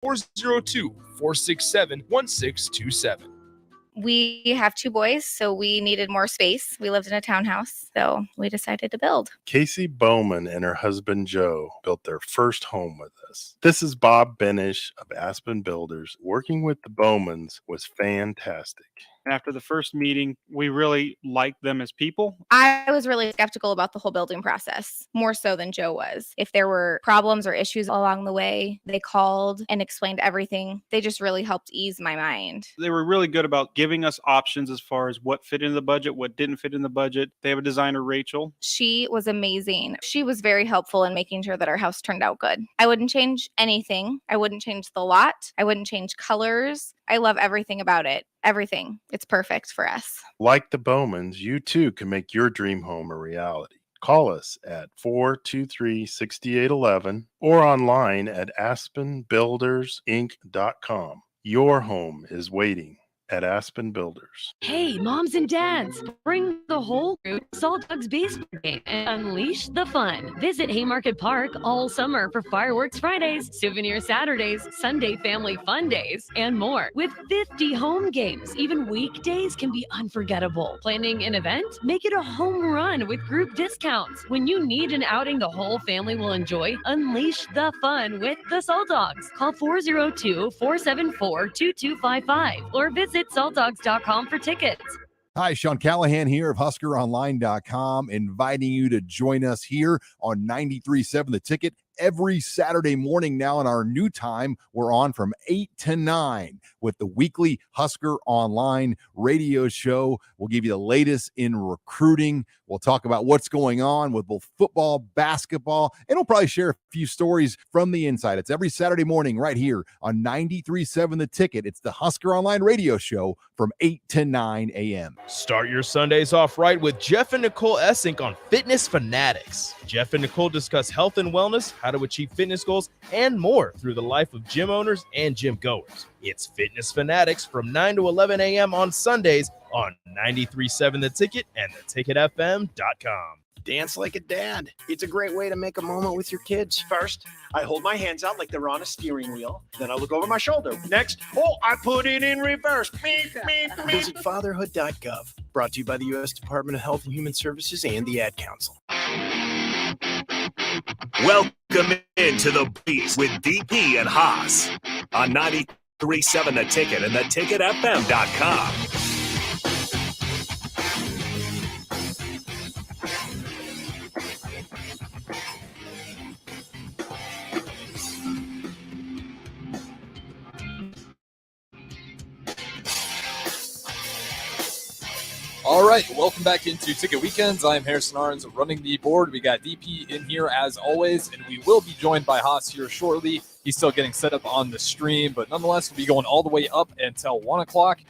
402-467-1627. We have 2 boys, so we needed more space. We lived in a townhouse, so we decided to build. Casey Bowman and her husband Joe built their first home with us. This is Bob Benish of Aspen Builders. Working with the Bowmans was fantastic. After the first meeting, we really liked them as people. I was really skeptical about the whole building process, more so than Joe was. If there were problems or issues along the way, they called and explained everything. They just really helped ease my mind. They were really good about giving us options as far as what fit in the budget, what didn't fit in the budget. They have a designer, Rachel. She was amazing. She was very helpful in making sure that our house turned out good. I wouldn't change anything. I wouldn't change the lot. I wouldn't change colors. I love everything about it. Everything. It's perfect for us. Like the Bowmans, you too can make your dream home a reality. Call us at 423-6811 or online at aspenbuildersinc.com. Your home is waiting at Aspen Builders. Hey, moms and dads, bring the whole group to Salt Dogs Baseball Game and unleash the fun. Visit Haymarket Park all summer for Fireworks Fridays, Souvenir Saturdays, Sunday Family Fun Days, and more. With 50 home games, even weekdays can be unforgettable. Planning an event? Make it a home run with group discounts. When you need an outing the whole family will enjoy, unleash the fun with the Salt Dogs. Call 402-474-2255 or visit saltdogs.com for tickets. Hi, Sean Callahan here of HuskerOnline.com, inviting you to join us here on 93.7 The Ticket every Saturday morning now in our new time. We're on from 8 to 9 with the weekly Husker Online radio show. We'll give you the latest in recruiting. We'll talk about what's going on with both football, basketball, and we'll probably share a few stories from the inside. It's every Saturday morning right here on 93.7 The Ticket. It's the Husker Online radio show from 8 to 9 a.m. Start your Sundays off right with Jeff and Nicole Essink on Fitness Fanatics. Jeff and Nicole discuss health and wellness, how to achieve fitness goals, and more through the life of gym owners and gym goers. It's Fitness Fanatics from 9 to 11 a.m. on Sundays on 93.7 The Ticket and theticketfm.com. Dance like a dad. It's a great way to make a moment with your kids. First, I hold my hands out like they're on a steering wheel. Then I look over my shoulder. Next, I put it in reverse. Visit fatherhood.gov. Brought to you by the U.S. Department of Health and Human Services and the Ad Council. Welcome into the Breeze with DP and Haas on 93.7 The Ticket and theticketfm.com. All right, welcome back into Ticket Weekends. I'm Harrison Arns running the board. We got DP in here as always, and we will be joined by Haas here shortly. He's still getting set up on the stream, but nonetheless, we'll be going all the way up until 1 o'clock.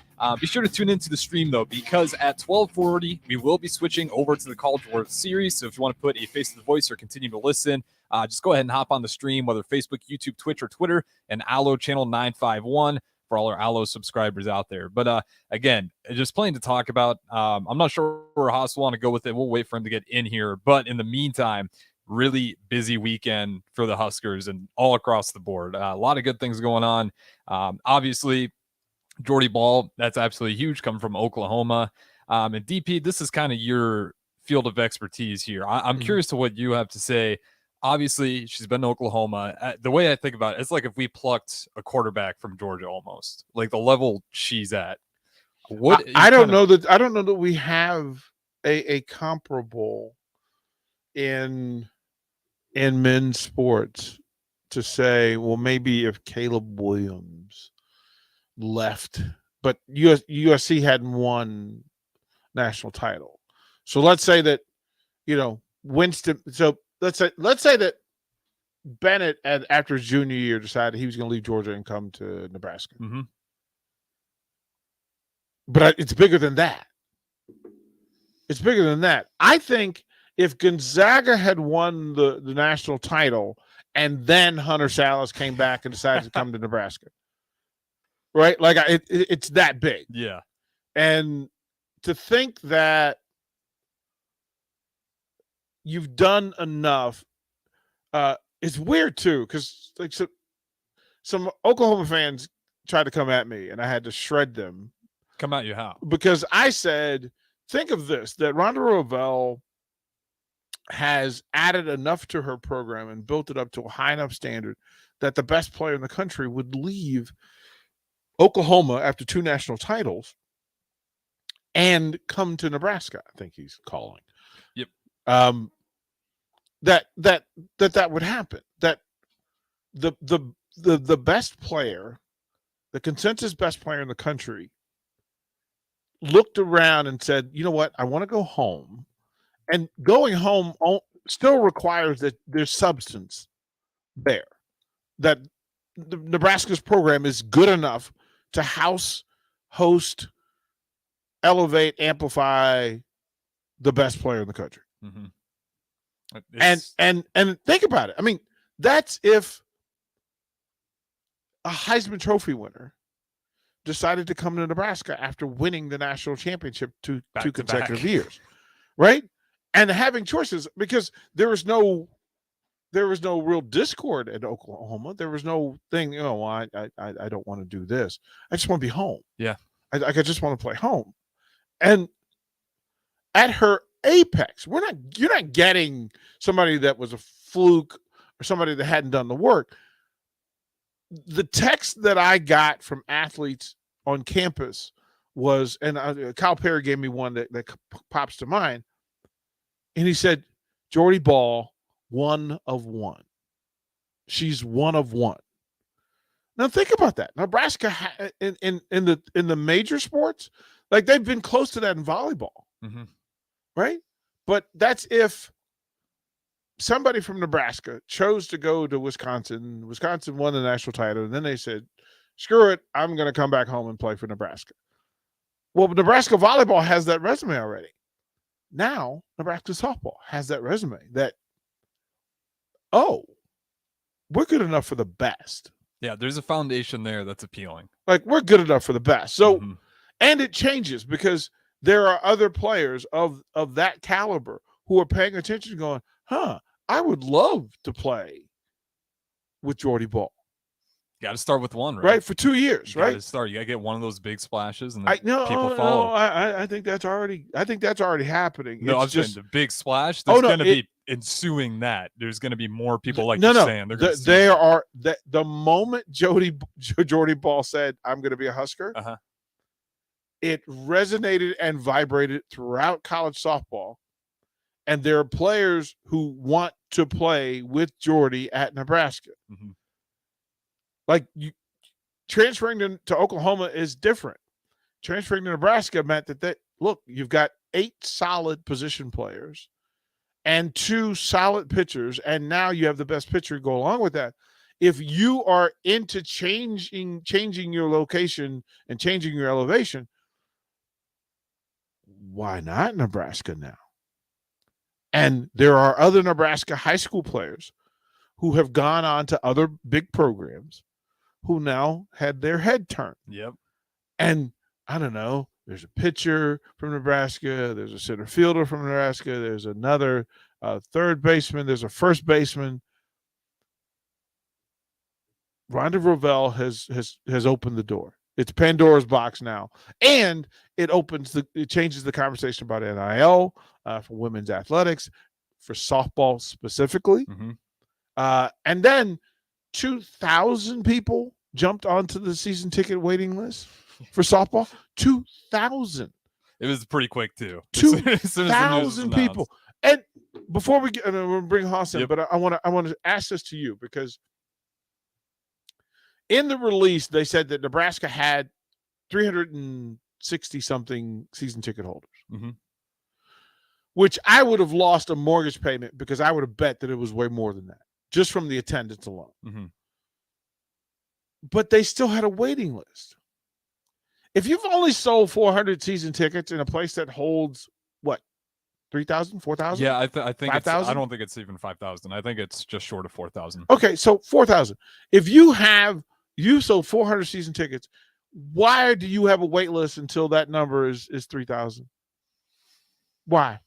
Be sure to tune into the stream, though, because at 12:40, we will be switching over to the College World Series. So if you want to put a face to the voice or continue to listen, just go ahead and hop on the stream, whether Facebook, YouTube, Twitch, or Twitter, and Allo Channel 951. For all our Allo subscribers out there. But again, just plenty to talk about. I'm not sure where Haas will want to go with it. We'll wait for him to get in here. But in the meantime, really busy weekend for the Huskers and all across the board. A lot of good things going on. Obviously, Jordy Ball, that's absolutely huge, coming from Oklahoma. And DP, this is kind of your field of expertise here. I'm curious to what you have to say. Obviously, she's been to Oklahoma. The way I think about it, it's like if we plucked a quarterback from Georgia, almost like the level she's at. What I don't know that we have a comparable in men's sports to say, well, maybe if Caleb Williams left, but USC hadn't won national title. So let's say that, Winston. So let's say that Bennett, after his junior year, decided he was going to leave Georgia and come to Nebraska. Mm-hmm. But it's bigger than that. It's bigger than that. I think if Gonzaga had won the national title and then Hunter Salas came back and decided to come to Nebraska, right? Like it's that big. Yeah. And to think that you've done enough, it's weird too, because some Oklahoma fans tried to come at me, and I had to shred them. Come at you how? Because I said, think of this, that Rhonda Rovell has added enough to her program and built it up to a high enough standard that the best player in the country would leave Oklahoma after 2 national titles and come to Nebraska. I think he's calling. Yep. That would happen. That the best player, the consensus best player in the country, looked around and said, you know what, I want to go home. And going home still requires that there's substance there, that Nebraska's program is good enough to host, elevate, amplify the best player in the country. Mm-hmm. And think about it. I mean, that's if a Heisman Trophy winner decided to come to Nebraska after winning the national championship two consecutive years, right? And having choices, because there was no real discord at Oklahoma. There was no thing, well, I don't want to do this. I just want to be home. Yeah. I just want to play home. And at her apex, you're not getting somebody that was a fluke or somebody that hadn't done the work. The text that I got from athletes on campus was, and Kyle Perry gave me one that pops to mind. And he said, Jordy Ball, 1 of 1. She's 1 of 1. Now think about that. Nebraska in the major sports, like they've been close to that in volleyball, mm-hmm. right? But that's if somebody from Nebraska chose to go to Wisconsin. Wisconsin won the national title, and then they said, "Screw it, I'm going to come back home and play for Nebraska." Well, Nebraska volleyball has that resume already. Now, Nebraska softball has that resume that, we're good enough for the best. Yeah, there's a foundation there that's appealing. Like, we're good enough for the best. So, and it changes because there are other players of that caliber who are paying attention going, I would love to play with Jordy Ball. Got to start with one, right? Right, for 2 years, right? You got to get one of those big splashes, and then people follow. No, I think that's already happening. No, it's I'm just saying the big splash. There's going to be ensuing that. There's going to be more people like you're saying. The moment Jordy Ball said, "I'm going to be a Husker," it resonated and vibrated throughout college softball. And there are players who want to play with Jordy at Nebraska. Mm-hmm. Like, transferring to Oklahoma is different. Transferring to Nebraska meant that look, you've got 8 solid position players and 2 solid pitchers, and now you have the best pitcher to go along with that. If you are into changing your location and changing your elevation, why not Nebraska now? And there are other Nebraska high school players who have gone on to other big programs who now had their head turned. Yep. And I don't know, there's a pitcher from Nebraska, there's a center fielder from Nebraska, there's another third baseman, there's a first baseman. Rhonda Rovell has opened the door. It's Pandora's box now. And it changes the conversation about NIL for women's athletics, for softball specifically. Mm-hmm. And then 2,000 people jumped onto the season ticket waiting list for softball. 2,000. It was pretty quick too. 2,000 people. And before we get, and we'll bring Haas in, but I want to ask this to you, because in the release they said that Nebraska had 360 something season ticket holders, which I would have lost a mortgage payment because I would have bet that it was way more than that, just from the attendance alone. But they still had a waiting list. If you've only sold 400 season tickets in a place that holds, what, 3,000, 4,000? Yeah, I think 5,000? I don't think it's even 5,000. I think it's just short of 4,000. Okay, so 4,000. If you sold 400 season tickets, why do you have a wait list until that number is 3,000? Why?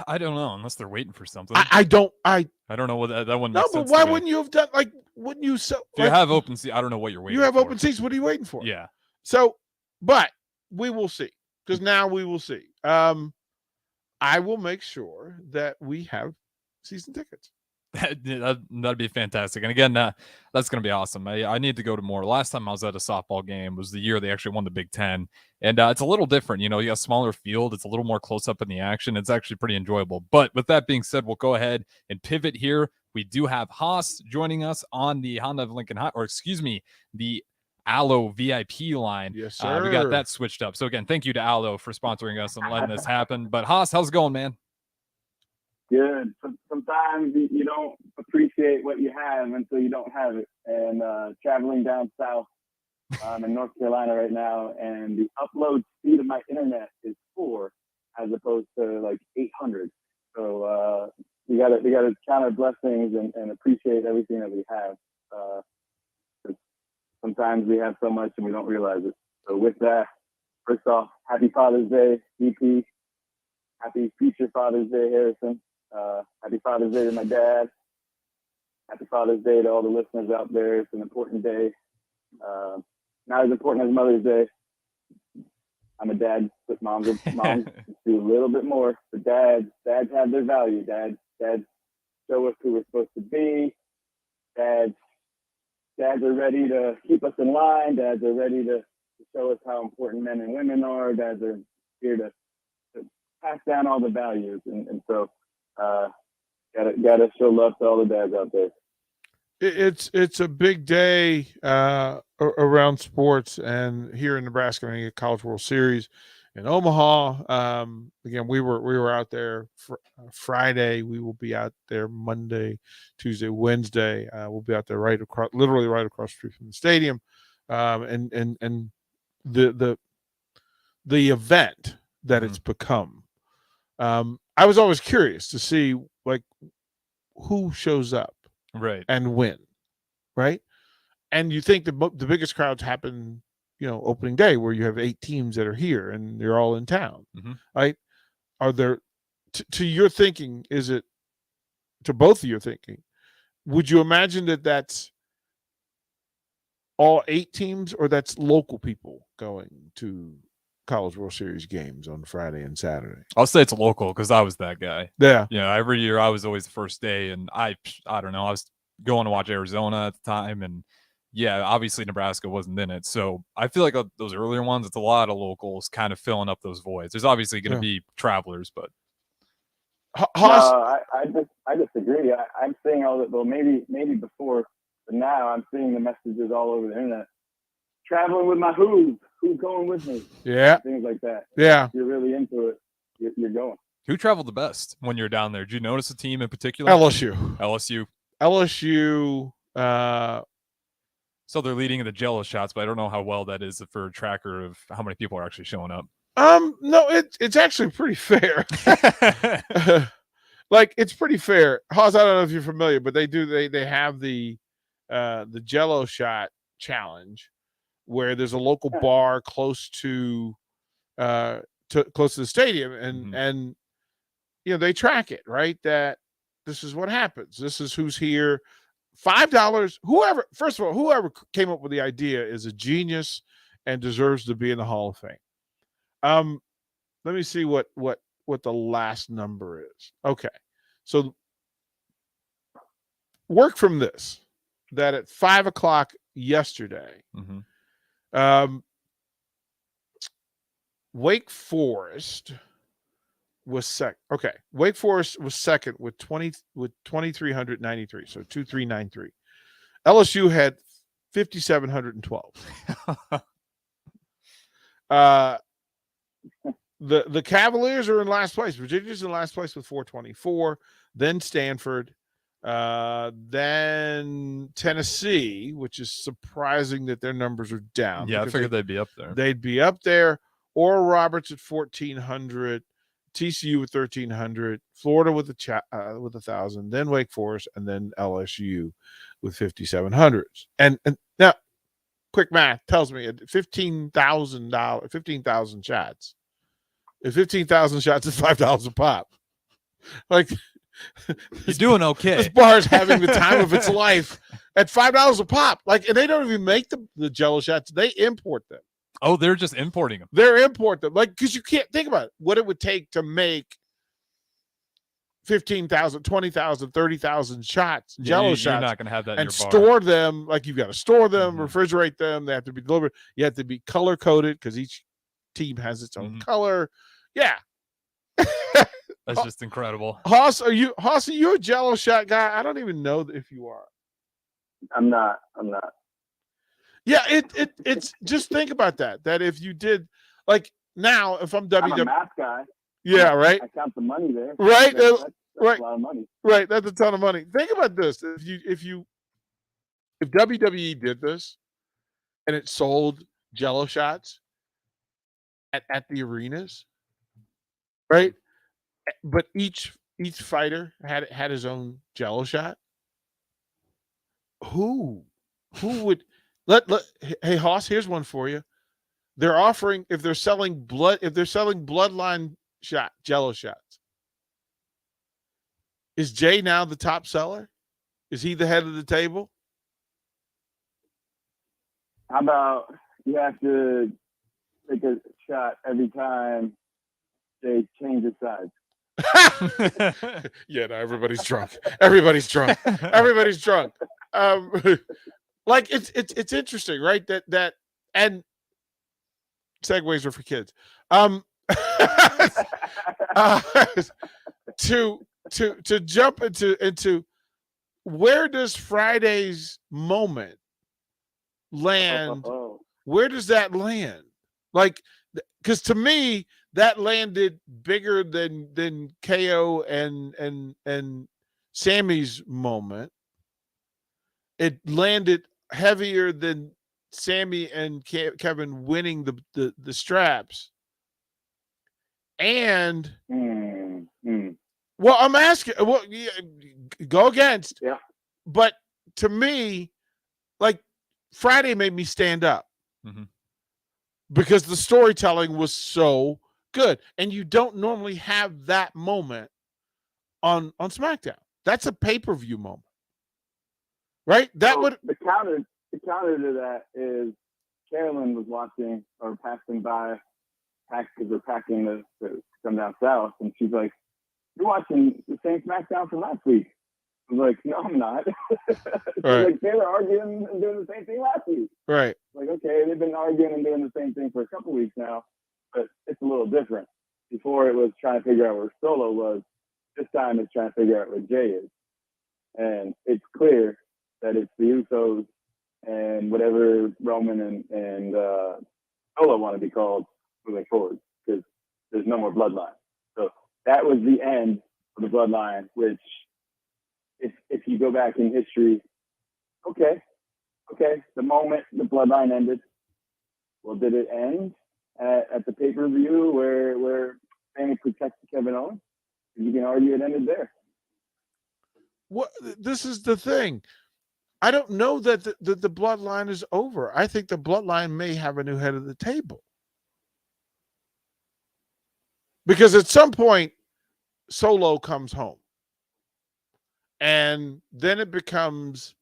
I don't know unless they're waiting for something. I don't know what that one. No, makes but sense why to me. wouldn't you have done wouldn't you so If you have open seats, I don't know what you're waiting. You have for. open seats. What are you waiting for? Yeah. So, but we will see, because now we will see. I will make sure that we have season tickets. That'd be fantastic. And again, that's going to be awesome. I need to go to more. Last time I was at a softball game was the year they actually won the Big Ten. And it's a little different. You know, you got a smaller field. It's a little more close up in the action. It's actually pretty enjoyable. But with that being said, we'll go ahead and pivot here. We do have Haas joining us on the Honda of Lincoln the Allo VIP line. Yes, sir. We got that switched up. So again, thank you to Allo for sponsoring us and letting this happen. But Haas, how's it going, man? Good. Sometimes you don't appreciate what you have until you don't have it. And traveling down south, I'm in North Carolina right now, and the upload speed of my internet is 4 as opposed to like 800. So we gotta count our blessings and appreciate everything that we have. Sometimes we have so much and we don't realize it. So with that, first off, happy Father's Day, DP. Happy future Father's Day, Harrison. Happy Father's Day to my dad. Happy Father's Day to all the listeners out there. It's an important day. Not as important as Mother's Day. I'm a dad, but moms do a little bit more. But dads have their value. Dads show us who we're supposed to be. Dads are ready to keep us in line. Dads are ready to show us how important men and women are. Dads are here to pass down all the values. And so gotta show love to all the dads out there. It's a big day around sports, and here in Nebraska, I think College World Series in Omaha. Again, we were out there Friday. We will be out there Monday, Tuesday, Wednesday. We'll be out there literally right across the street from the stadium, and the event that it's become. I was always curious to see like who shows up. Right. And win, right? And you think the biggest crowds happen, opening day, where you have 8 teams that are here and they're all in town, right? Are there, to your thinking, is it, to both of your thinking, would you imagine that that's all 8 teams, or that's local people going to College World Series games on Friday and Saturday? I'll say it's local because I was that guy. Yeah. Every year I was always the first day, and I don't know, I was going to watch Arizona at the time, and obviously Nebraska wasn't in it. So I feel like those earlier ones, it's a lot of locals kind of filling up those voids. There's obviously going to be travelers, but I disagree. I'm seeing all that. Well, maybe before, but now I'm seeing the messages all over the internet. Traveling with my who's going with me? Yeah, things like that. Yeah, if you're really into it, you're going. Who traveled the best when you're down there? Did you notice a team in particular? LSU. So they're leading in the Jello shots, but I don't know how well that is for a tracker of how many people are actually showing up. No, it's actually pretty fair. Like, it's pretty fair. Haas, I don't know if you're familiar, but they have the Jello shot challenge, where there's a local bar close to the stadium, and they track it, right? That this is what happens. This is who's here. $5. Whoever came up with the idea is a genius and deserves to be in the Hall of Fame. Let me see what the last number is. Okay. So work from this, that at 5:00 yesterday, Wake Forest was second. Okay, Wake Forest was second with 2,393, so 2,393. LSU had 5,712. The Cavaliers are in last place. Virginia's in last place with 424. Then Stanford. Then Tennessee, which is surprising that their numbers are down. Yeah, I figured they'd be up there. They'd be up there. Oral Roberts at 1,400. TCU with 1,300, Florida with 1,000, then Wake Forest, and then LSU with 5,700. And now, quick math tells me $15,000 shots. If 15,000 shots is $5 a pop, Like He's doing okay. This bar is having the time of its life at $5 a pop. Like, and they don't even make the Jello shots; they import them. Oh, they're just importing them. They're import them, like, because you can't think about it, what it would take to make 15,000, 20,000, 30,000 shots, Jello shots. You're not going to have that in and your bar. store them. Like, you've got to store them, refrigerate them. They have to be delivered. You have to be color coded because each team has its own color. Yeah. That's just incredible. Haas, are you a Jello shot guy? I don't even know if you are. I'm not. Yeah, it's just think about that. That if you did, like, now, if I'm I'm a math guy. Yeah, right. I count the money there. Right. That's Right. a lot of money. Right. That's a ton of money. Think about this. If WWE did this and it sold Jello shots at the arenas, right? But each fighter had his own Jello shot. Who would let hey Haas, here's one for you. They're offering, if they're selling bloodline Jello shots. Is Jay now the top seller? Is he the head of the table? How about you have to take a shot every time they change the size? Yeah, no, everybody's drunk. Everybody's drunk. Everybody's drunk. Like it's interesting, right? That and segues are for kids. To jump into where does Friday's moment land? Where does that land? Like, because to me, that landed bigger than KO and Sammy's moment. It landed heavier than Sammy and Kevin winning the straps. And well, I'm asking, well, yeah, go against. Yeah. But to me, like, Friday made me stand up because the storytelling was so good, and you don't normally have that moment on SmackDown. That's a pay-per-view moment, right? That would the counter to that is Carolyn was watching or passing by, because we're packing to come down south, and she's like, "You're watching the same SmackDown from last week." I was like, "No, I'm not." Right. Like, they were arguing and doing the same thing last week. Right. Like, okay, they've been arguing and doing the same thing for a couple weeks now, but it's a little different. Before it was trying to figure out where Solo was. This time it's trying to figure out where Jay is. And it's clear that it's the Usos and whatever Roman and Solo want to be called moving forward, because there's no more bloodline. So that was the end of the bloodline, which if you go back in history, okay, the moment the bloodline ended, well, did it end at the pay-per-view where Sammy protected Kevin Owens? You can argue it ended there. What, this is the thing. I don't know that the bloodline is over. I think the bloodline may have a new head of the table. Because at some point, Solo comes home. And then it becomes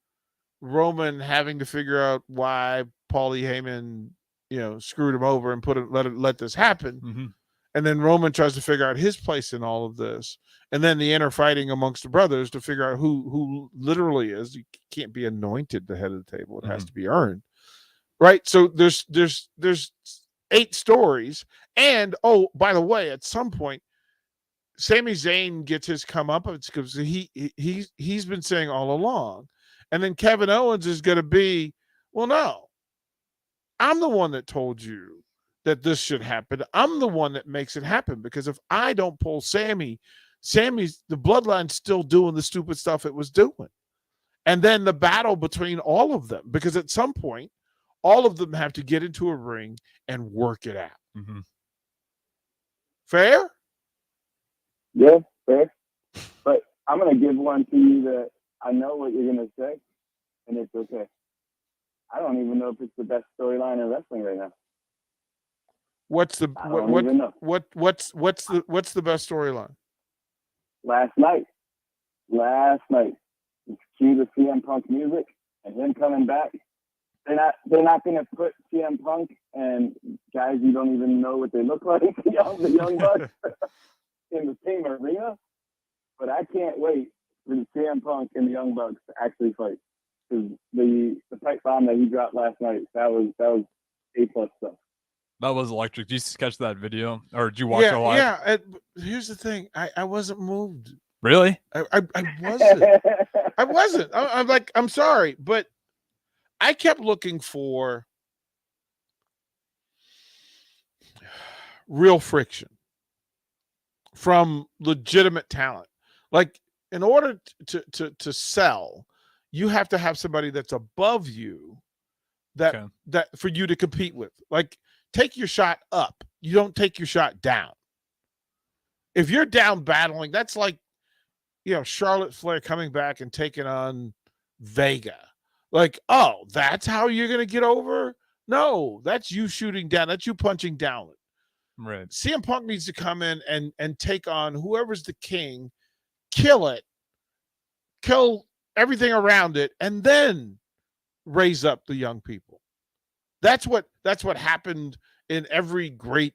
Roman having to figure out why Paulie Heyman, screwed him over and let this happen. And then Roman tries to figure out his place in all of this. And then the inner fighting amongst the brothers to figure out who literally is. You can't be anointed the head of the table. It has to be earned. Right? So there's 8 stories. And, oh, by the way, at some point, Sami Zayn gets his comeuppance because he's been saying all along. And then Kevin Owens is going to be, well, no, I'm the one that told you that this should happen. I'm the one that makes it happen, because if I don't pull Sammy's the bloodline's still doing the stupid stuff it was doing. And then the battle between all of them, because at some point, all of them have to get into a ring and work it out. Fair? Yeah, fair. But I'm going to give one to you that I know what you're going to say, and it's okay. I don't even know if it's the best storyline in wrestling right now. What's the best storyline? last night. Cue the CM Punk music and him coming back. They're not going to put CM Punk and guys you don't even know what they look like, the Young Bucks, in the same arena. But I can't wait for the CM Punk and the Young Bucks to actually fight. Because the pipe bomb that he dropped last night, that was A+ stuff. That was electric. Did you catch that video, or did you watch it live? Yeah. Here's the thing: I wasn't moved. Really? I wasn't. I wasn't. I'm like, I'm sorry, but I kept looking for real friction from legitimate talent. Like, in order to sell, you have to have somebody that's above you that for you to compete with. Like, take your shot up. You don't take your shot down. If you're down battling, that's like, Charlotte Flair coming back and taking on Vega. Like, oh, that's how you're going to get over? No, that's you shooting down. That's you punching down. Right. CM Punk needs to come in and take on whoever's the king, kill it, kill everything around it, and then raise up the young people. That's what happened in every great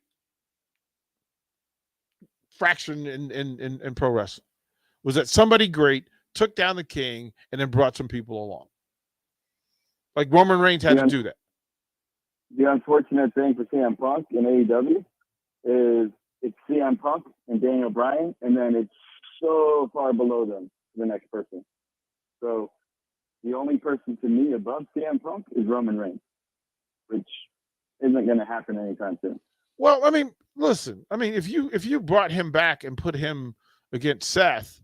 fraction in pro wrestling. Was that somebody great took down the king and then brought some people along. Like Roman Reigns had to do that. The unfortunate thing for CM Punk in AEW is it's CM Punk and Daniel Bryan, and then it's so far below them, the next person. So the only person to me above CM Punk is Roman Reigns, which isn't going to happen anytime soon. Well, I mean, listen. I mean, if you brought him back and put him against Seth,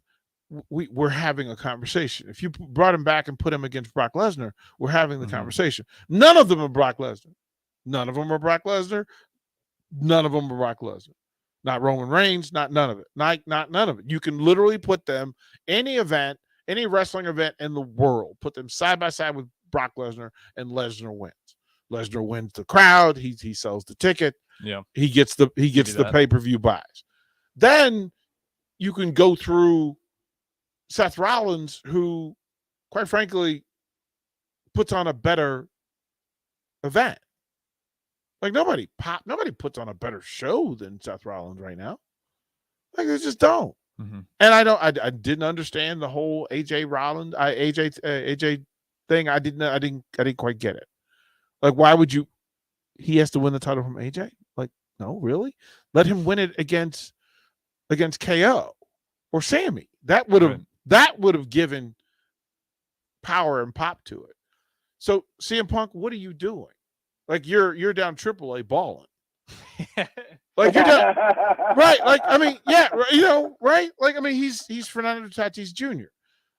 we're having a conversation. If you brought him back and put him against Brock Lesnar, we're having the conversation. None of them are Brock Lesnar. None of them are Brock Lesnar. None of them are Brock Lesnar. Not Roman Reigns. Not none of it. Not none of it. You can literally put them any event, any wrestling event in the world, put them side by side with Brock Lesnar, and Lesnar wins. Lesnar wins the crowd. He sells the ticket. Yeah. He gets the pay-per-view buys. Then you can go through Seth Rollins, who, quite frankly, puts on a better event. Like nobody puts on a better show than Seth Rollins right now. Like they just don't. Mm-hmm. And I didn't understand the whole AJ thing. I didn't quite get it. Like, why would you? He has to win the title from AJ? Like, no, really? Let him win it against KO or Sammy. That would have given power and pop to it. So CM Punk, what are you doing? Like you're down AAA balling. Like you're down, right? Like I mean, yeah, right? Like I mean, he's Fernando Tatis Jr.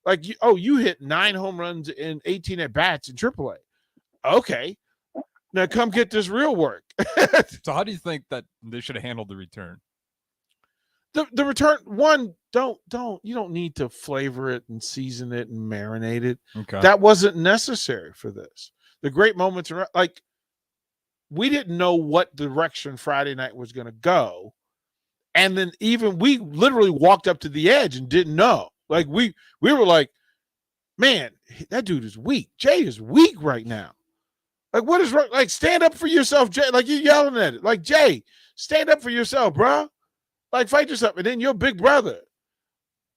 Like you hit 9 home runs in 18 at bats in AAA. Okay, now come get this real work. So how do you think that they should have handled the return? The return, one, you don't need to flavor it and season it and marinate it. Okay. That wasn't necessary for this. The great moments are like, we didn't know what direction Friday night was going to go. And then we literally walked up to the edge and didn't know. Like we were like, man, that dude is weak. Jay is weak right now. Like what is wrong? Like stand up for yourself, Jay. Like you're yelling at it. Like Jay, stand up for yourself, bro. Like fight yourself. And then your big brother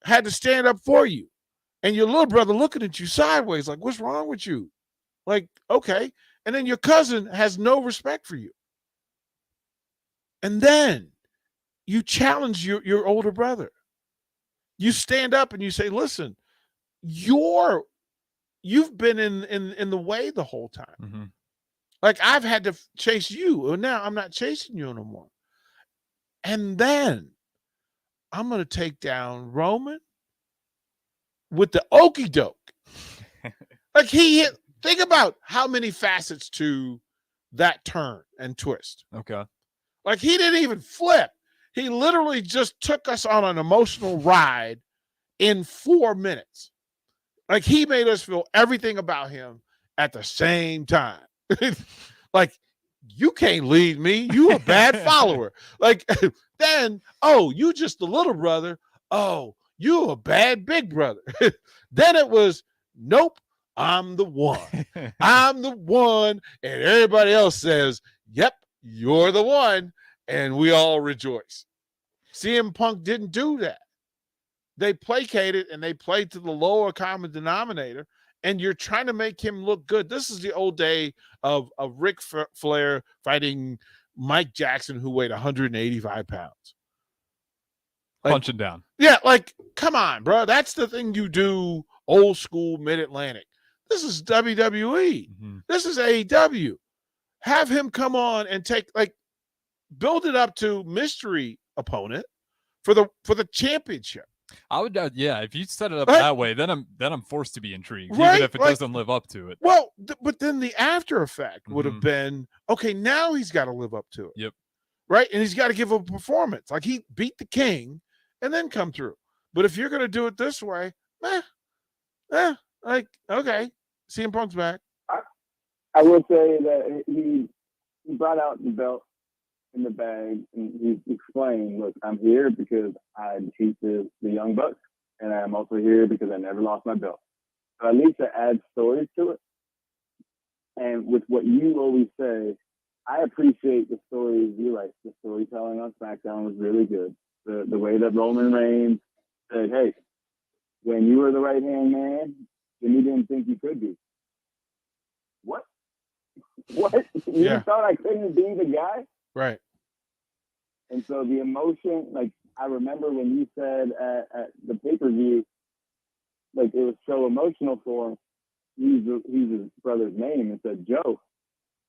had to stand up for you. And your little brother looking at you sideways like, what's wrong with you? Like, okay. And then your cousin has no respect for you. And then you challenge your older brother. You stand up and you say, listen, you've been in the way the whole time. Mm-hmm. Like I've had to chase you. And now I'm not chasing you no more. And then I'm going to take down Roman with the okie doke. Like think about how many facets to that turn and twist. Okay. Like he didn't even flip. He literally just took us on an emotional ride in 4 minutes. Like he made us feel everything about him at the same time. Like, you can't lead me. You a bad follower. Like then, you just the little brother. Oh, you a bad big brother. Then it was, nope, I'm the one. I'm the one. And everybody else says, yep, you're the one. And we all rejoice. CM Punk didn't do that. They placated and they played to the lower common denominator, and you're trying to make him look good. This is the old day of Ric Flair fighting Mike Jackson, who weighed 185 pounds. Like, punching down. Yeah, like, come on, bro. That's the thing you do old school Mid-Atlantic. This is WWE. Mm-hmm. This is AEW. Have him come on and build it up to mystery opponent for the championship. I would, if you set it up Right. that way, then I'm forced to be intrigued, Right, even if it like- doesn't live up to it. Well, but then the after effect would have Mhm. been, okay, now he's got to live up to it. Yep. Right? And he's got to give a performance. Like, he beat the king and then come through. But if you're going to do it this way, like, okay, CM Punk's back. I would say that he brought out the belt in the bag, and he explained, look, I'm here because I defeat the Young Bucks, and I'm also here because I never lost my belt. So at least it adds stories to it. And with what you always say, I appreciate the stories you like. The storytelling on SmackDown was really good. The way that Roman Reigns said, hey, when you were the right-hand man, Jimmy didn't think you could be. What? What? You Yeah. thought I couldn't be the guy? Right. And so the emotion, like, I remember when you said at the pay-per-view, like, it was so emotional for him. He used his brother's name and said Joe.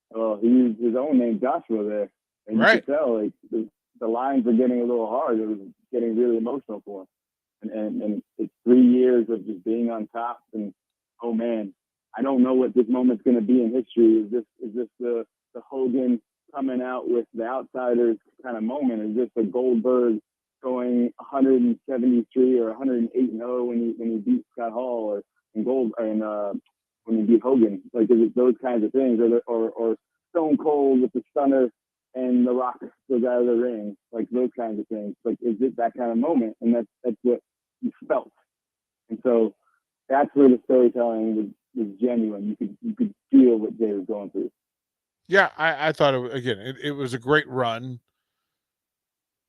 Well, he used his own name, Joshua, there. And you Right. could tell, like, the lines were getting a little hard. It was getting really emotional for him. And it's 3 years of just being on top. And, oh, man, I don't know what this moment's going to be in history. Is this the Hogan coming out with the Outsiders kind of moment? Is this the Goldberg going 173 or 108-0 when he beat Scott Hall, or when he beat Hogan? Like, is it those kinds of things, or Stone Cold with the stunner and The Rock goes out of the ring, like those kinds of things? Like, is it that kind of moment? And that's what you felt. And so that's where the storytelling was genuine. You could feel what Jay was going through. Yeah, I thought it was a great run,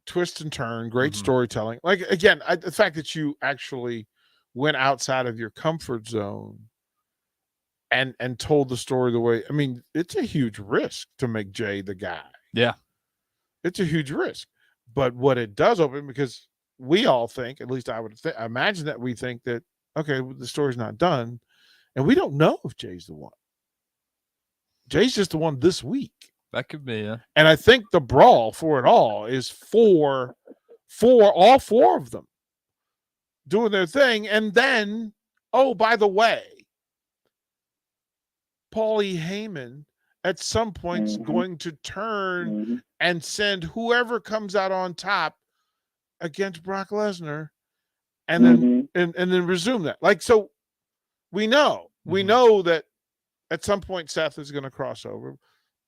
twist and turn, great storytelling. Like, again, the fact that you actually went outside of your comfort zone and told the story the way, I mean, it's a huge risk to make Jay the guy. Yeah. It's a huge risk. But what it does open, because we all think, at least I would imagine that we think that, okay, the story's not done, and we don't know if Jay's the one. Jay's just the one this week. That could be, yeah. And I think the brawl for it all is for all four of them doing their thing. And then, oh, by the way, Paulie Heyman at some point is going to turn and send whoever comes out on top against Brock Lesnar, and then and then resume that. Like, so we know that at some point Seth is going to cross over,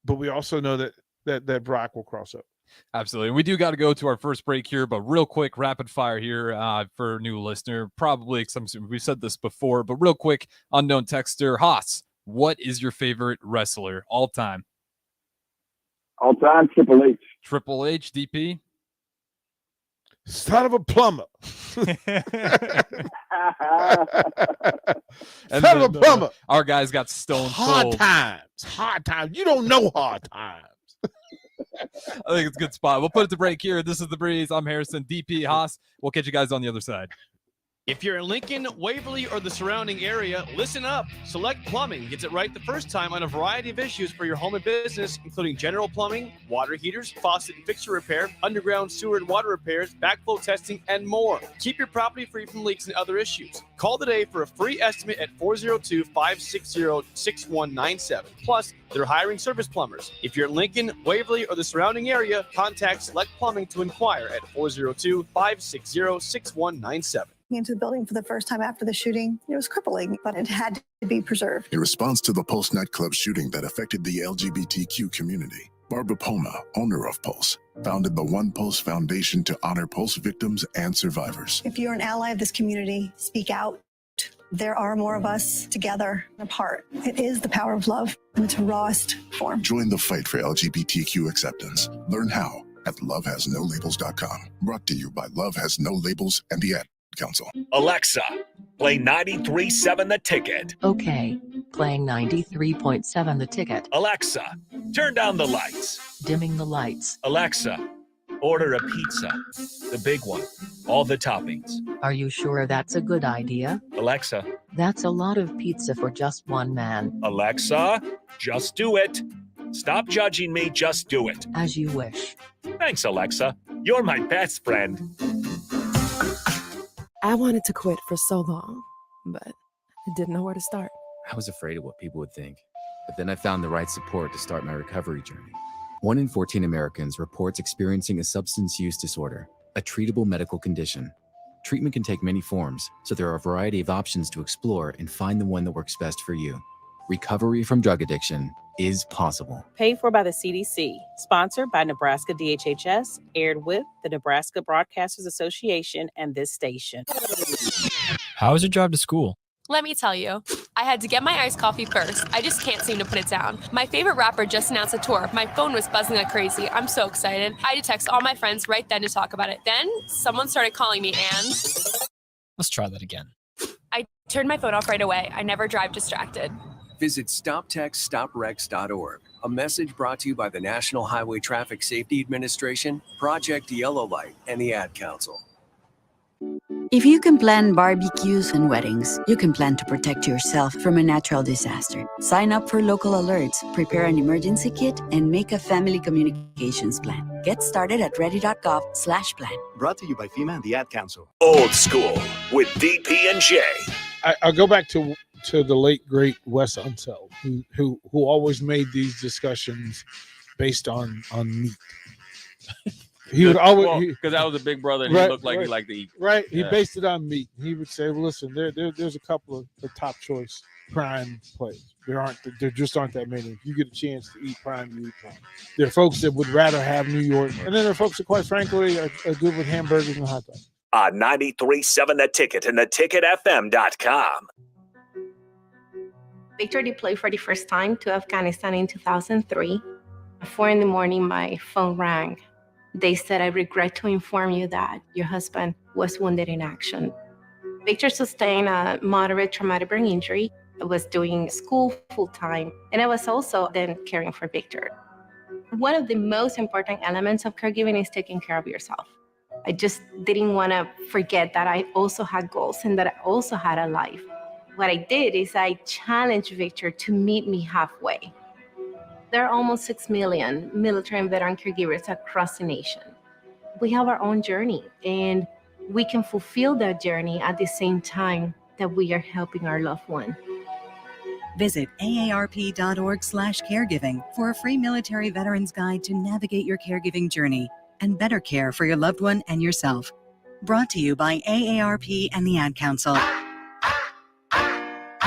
but we also know that Brock will cross over. Absolutely. And we do got to go to our first break here, but real quick, rapid fire here for a new listener. Probably we said this before, but real quick, unknown texter, Haas, what is your favorite wrestler all time? All time, Triple H. Triple H, DP? Son of a plumber. And Son of a plumber. Our guys got stone Hard cold. times. You don't know hard times. I think it's a good spot. We'll put it to break here. This is The Breeze. I'm Harrison, DP, Haas. We'll catch you guys on the other side. If you're in Lincoln, Waverly, or the surrounding area, listen up. Select Plumbing gets it right the first time on a variety of issues for your home and business, including general plumbing, water heaters, faucet and fixture repair, underground sewer and water repairs, backflow testing, and more. Keep your property free from leaks and other issues. Call today for a free estimate at 402-560-6197. Plus, they're hiring service plumbers. If you're in Lincoln, Waverly, or the surrounding area, contact Select Plumbing to inquire at 402-560-6197. Into the building for the first time after the shooting. It was crippling, but it had to be preserved. In response to the Pulse nightclub shooting that affected the LGBTQ community, Barbara Poma, owner of Pulse, founded the One Pulse Foundation to honor Pulse victims and survivors. If you're an ally of this community, speak out. There are more of us together apart. It is the power of love in its rawest form. Join the fight for LGBTQ acceptance. Learn how at lovehasnolabels.com. Brought to you by Love Has No Labels and the Ad Council. Alexa, play 93.7 The Ticket. Okay, playing 93.7 The Ticket. Alexa, turn down the lights. Dimming the lights. Alexa, order a pizza. The big one. All the toppings. Are you sure that's a good idea? Alexa. That's a lot of pizza for just one man. Alexa, just do it. Stop judging me, just do it. As you wish. Thanks, Alexa. You're my best friend. I wanted to quit for so long, but I didn't know where to start. I was afraid of what people would think, but then I found the right support to start my recovery journey. 1 in 14 Americans reports experiencing a substance use disorder, a treatable medical condition. Treatment can take many forms, so there are a variety of options to explore and find the one that works best for you. Recovery from drug addiction is possible. Paid for by the CDC, sponsored by Nebraska DHHS, aired with the Nebraska Broadcasters Association and this station. How was your drive to school? Let me tell you, I had to get my iced coffee first. I just can't seem to put it down. My favorite rapper just announced a tour. My phone was buzzing like crazy. I'm so excited. I had to text all my friends right then to talk about it. Then someone started calling me and... Let's try that again. I turned my phone off right away. I never drive distracted. Visit StopTextStopWrecks.org. A message brought to you by the National Highway Traffic Safety Administration, Project Yellow Light, and the Ad Council. If you can plan barbecues and weddings, you can plan to protect yourself from a natural disaster. Sign up for local alerts, prepare an emergency kit, and make a family communications plan. Get started at ready.gov/plan. Brought to you by FEMA and the Ad Council. Old School with DP and J. I'll go back to the late great Wes Unseld, who always made these discussions based on meat. He would always, because I was a big brother and he looked like he liked to eat. Right. He based it on meat. He would say, well, listen, there's a couple of the top choice prime plays. There just aren't that many. If you get a chance to eat prime, you eat prime. There are folks that would rather have New York. And then there are folks that, quite frankly, are good with hamburgers and hot dogs. 93.7 The Ticket and theticketfm.com. Victor deployed for the first time to Afghanistan in 2003. At 4 a.m, my phone rang. They said, I regret to inform you that your husband was wounded in action. Victor sustained a moderate traumatic brain injury. I was doing school full-time, and I was also then caring for Victor. One of the most important elements of caregiving is taking care of yourself. I just didn't want to forget that I also had goals and that I also had a life. What I did is I challenged Victor to meet me halfway. There are almost 6 million military and veteran caregivers across the nation. We have our own journey, and we can fulfill that journey at the same time that we are helping our loved one. Visit aarp.org/caregiving for a free military veterans guide to navigate your caregiving journey and better care for your loved one and yourself. Brought to you by AARP and the Ad Council.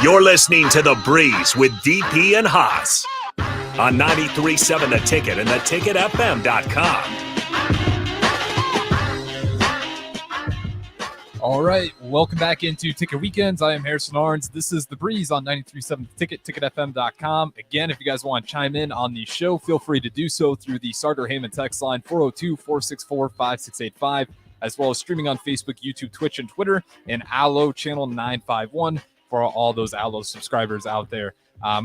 You're listening to The Breeze with DP and Haas on 93.7 The Ticket and theticketfm.com. All right, welcome back into Ticket Weekends. I am Harrison Arns. This is The Breeze on 93.7 The Ticket, ticketfm.com. Again, if you guys want to chime in on the show, feel free to do so through the Sartor Heyman text line 402-464-5685, as well as streaming on Facebook, YouTube, Twitch, and Twitter, and Allo channel 951 for all those Allo subscribers out there.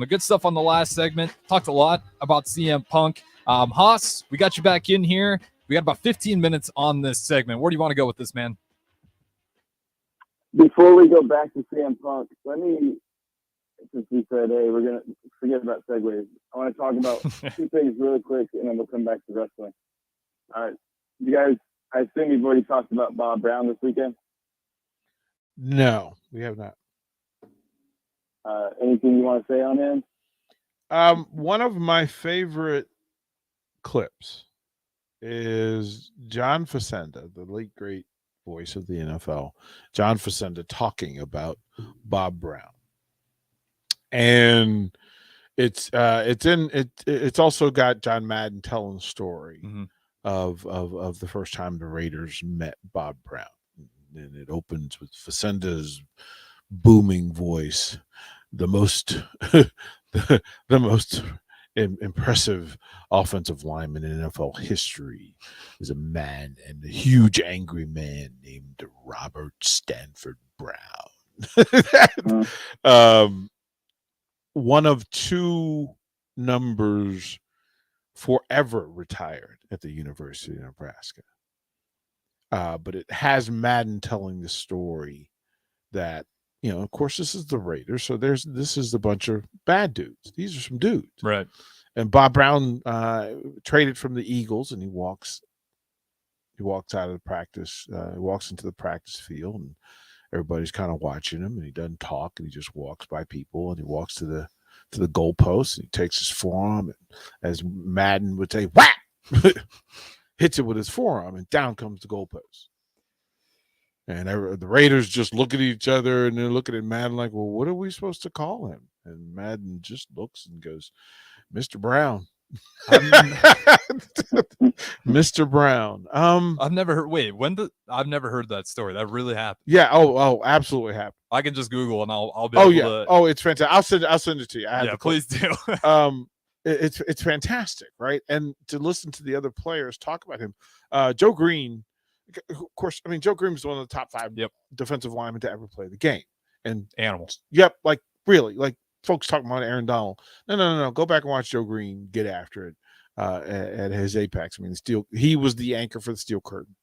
Good stuff on the last segment. Talked a lot about CM Punk. Haas, we got you back in here. We got about 15 minutes on this segment. Where do you want to go with this, man? Before we go back to CM Punk, let me, since we said, hey, we're going to forget about segues. I want to talk about two things really quick, and then we'll come back to wrestling. All right. You guys, I assume you've already talked about Bob Brown this weekend? No, we have not. Anything you want to say on him? One of my favorite clips is John Facenda, the late great voice of the NFL, John Facenda talking about Bob Brown. And It's also got John Madden telling the story of the first time the Raiders met Bob Brown, and it opens with Facenda's booming voice, the most the most impressive offensive lineman in NFL history is a man, and a huge angry man named Robert Stanford Brown. One of two numbers forever retired at the University of Nebraska. But it has Madden telling the story that, of course, this is the Raiders, so this is a bunch of bad dudes. These are some dudes. Right. And Bob Brown traded from the Eagles, and he walks out of the practice, he walks into the practice field, and everybody's kind of watching him, and he doesn't talk, and he just walks by people, and he walks to the goalpost, and he takes his forearm, and as Madden would say, whack, hits it with his forearm, and down comes the goalpost. And the Raiders just look at each other, and they're looking at Madden like, well, what are we supposed to call him? And Madden just looks and goes, Mr. Brown. Mr. Brown. I've never heard. I've never heard that story. That really happened. Yeah. Oh, absolutely happened. I can just Google and I'll be able to. Oh, it's fantastic. I'll send it to you. Please do. It's fantastic, right? And to listen to the other players talk about him, Joe Green. Of course, I mean, Joe Green was one of the top 5 defensive linemen to ever play the game. And animals. Yep. Like really, like folks talking about Aaron Donald. No. Go back and watch Joe Green get after it at his apex. I mean, he was the anchor for the Steel Curtain.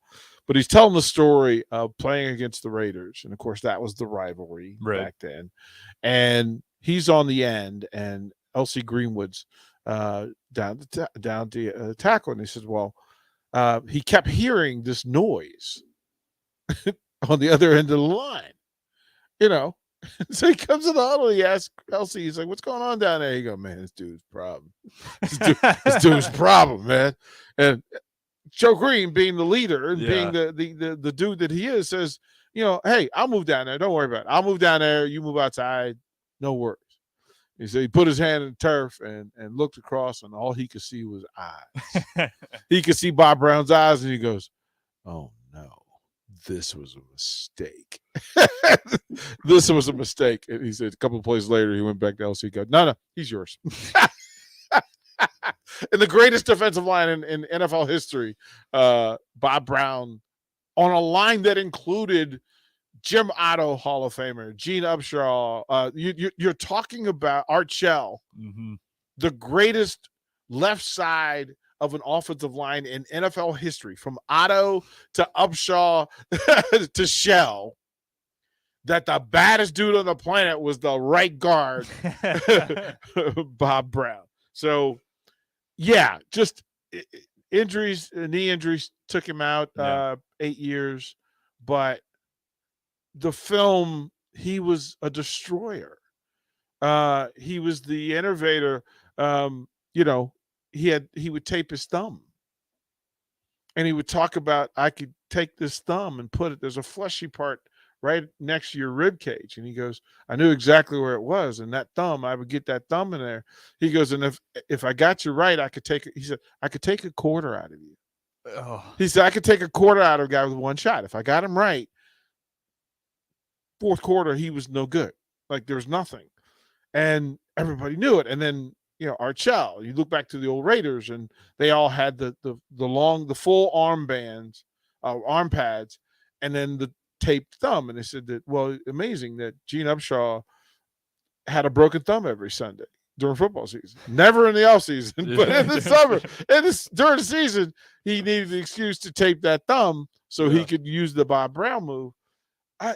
But he's telling the story of playing against the Raiders. And of course, that was the rivalry back then. And he's on the end, and L.C. Greenwood's down the tackle. And he says, well, he kept hearing this noise on the other end of the line, So he comes to the huddle. He asks Elsie, he's like, what's going on down there? He goes, man, this dude's problem. This dude's problem, man. And Joe Green, being the leader and being the dude that he is, says, hey, I'll move down there. Don't worry about it. I'll move down there. You move outside. No worries. He said he put his hand in the turf and looked across, and all he could see was eyes. He could see Bob Brown's eyes, and he goes, oh, no, this was a mistake. This was a mistake. And he said a couple of plays later, he went back to LC. Go, no, he's yours. And the greatest defensive line in NFL history, Bob Brown, on a line that included Jim Otto, Hall of Famer, Gene Upshaw. You're talking about Art Shell, the greatest left side of an offensive line in NFL history, from Otto to Upshaw to Shell, that the baddest dude on the planet was the right guard, Bob Brown. So, yeah, just injuries, knee injuries took him out 8 years, but the film, he was a destroyer. He was the innovator. He would tape his thumb, and he would talk about, I could take this thumb and put it, there's a fleshy part right next to your rib cage. And he goes, I knew exactly where it was. And that thumb, I would get that thumb in there. He goes, and if I got you right, I could take it. He said, I could take a quarter out of you. Oh. He said, I could take a quarter out of a guy with one shot. If I got him right, fourth quarter, he was no good. Like, there was nothing. And everybody knew it. And then, Art Shell, you look back to the old Raiders, and they all had the full arm bands, arm pads, and then the taped thumb. And they said that, well, amazing that Gene Upshaw had a broken thumb every Sunday during football season. Never in the off season, but in the summer, during the season, he needed the excuse to tape that thumb so he could use the Bob Brown move. They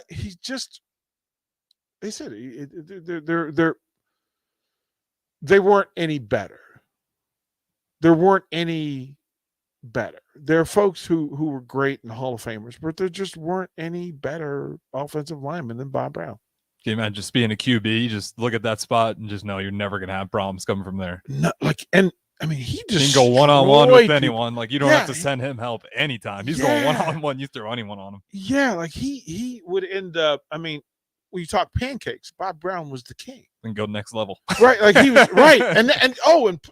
said they weren't any better. There weren't any better. There are folks who were great and Hall of Famers, but there just weren't any better offensive linemen than Bob Brown. Can you imagine just being a QB? You just look at that spot and just know you're never going to have problems coming from there. No, he just can go one-on-one with anyone. Like, you don't have to send him help anytime. He's going one-on-one. You throw anyone on him. Yeah, like he would end up. I mean, when you talk pancakes, Bob Brown was the king. And go next level. Right, like he was right. And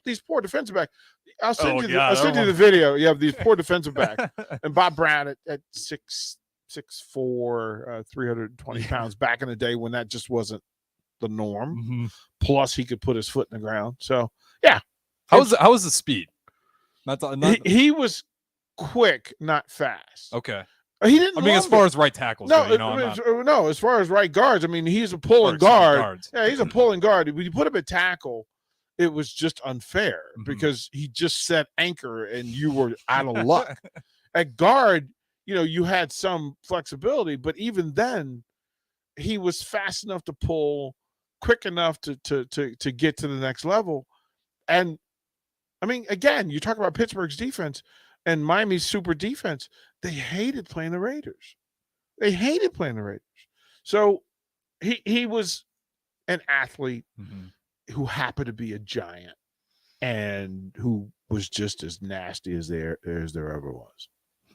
these poor defensive back. I'll send you the video. You have these poor defensive back. And Bob Brown at 6'4", 320 pounds back in the day when that just wasn't the norm. Mm-hmm. Plus he could put his foot in the ground. So yeah. How was the speed? He was quick, not fast. Okay. He didn't. I mean, as far as right tackles, no, go, no. As far as right guards, I mean, he's a pulling guard. Yeah, he's a pulling guard. When you put him at tackle, it was just unfair because he just set anchor and you were out of luck. At guard, you had some flexibility, but even then, he was fast enough to pull, quick enough to get to the next level. And I mean, again, you talk about Pittsburgh's defense and Miami's super defense. They hated playing the Raiders. So he was an athlete who happened to be a giant and who was just as nasty as there ever was.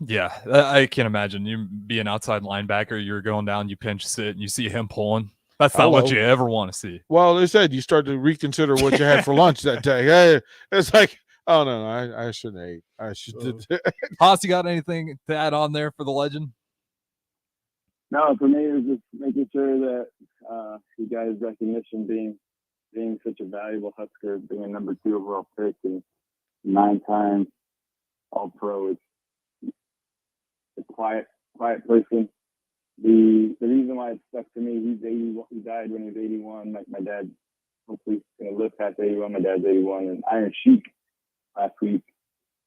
Yeah, I can't imagine you be an outside linebacker. You're going down, you pinch sit, and you see him pulling. That's not what you ever want to see. Well, they said you start to reconsider what you had for lunch that day. Hey, it's like, oh no, I shouldn't eat. I should. Haas, you got anything to add on there for the legend? No, for me, it was just making sure that you guys' recognition being such a valuable Husker, being a number 2 overall pick and 9-time All-Pro. It's a quiet person. The reason why it stuck to me, he's 81. He died when he was 81. Like my dad, hopefully going to live past 81. My dad's 81. And Iron Sheik last week.